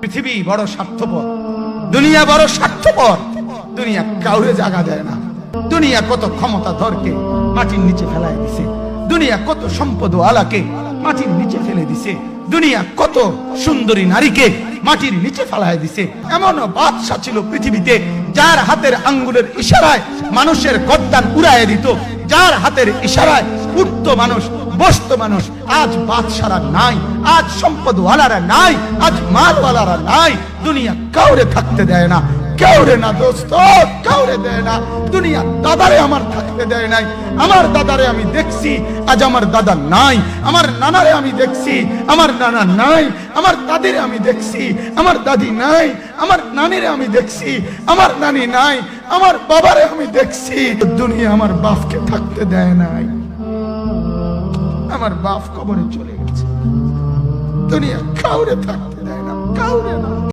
পৃথিবী বড় স্বার্থপর, দুনিয়া বড় স্বার্থপর। দুনিয়া কাউরে জায়গা দেয় না। দুনিয়া কত ক্ষমতা ধরকে মাটির নিচে ফেলায় দিছে। দুনিয়া কত সম্পদ আলাকে মাটির নিচে ফেলে দিছে। দুনিয়া কত সুন্দরী নারীকে মাটির নিচে ফেলায় দিছে। এমনও বাদশা ছিল পৃথিবীতে যার হাতের আঙ্গুলের ইশারায় মানুষের গর্দান উড়াইয়া দিত, যার হাতের ইশারায় উঠত মানুষ, বসত মানুষ। আজ বাদশারা নাই, আজ সম্পদওয়ালারা নাই, আজ মালওয়ালারা নাই। দুনিয়া কাউরে থাকতে দেয় না, কাউরে না দোস্ত, কাউরে দেয় না। দুনিয়া দাদারে আমার থাকতে দেয় নাই। আমার দাদারে আমি দেখছি, আজ আমার দাদা নাই। আমার নানারে আমি দেখছি, আমার নানা নাই। আমার দাদিরে আমি দেখছি, আমার দাদি নাই। আমার নানিরে আমি দেখছি, আমার নানি নাই। আমার বাবারে আমি দেখছি। দুনিয়া আমার বাপকে থাকতে দেয় নাই। আমার বাপ কবরে চলে গেছে। দুনিয়া কাউরে থাকতে দেয় না, কাউরে।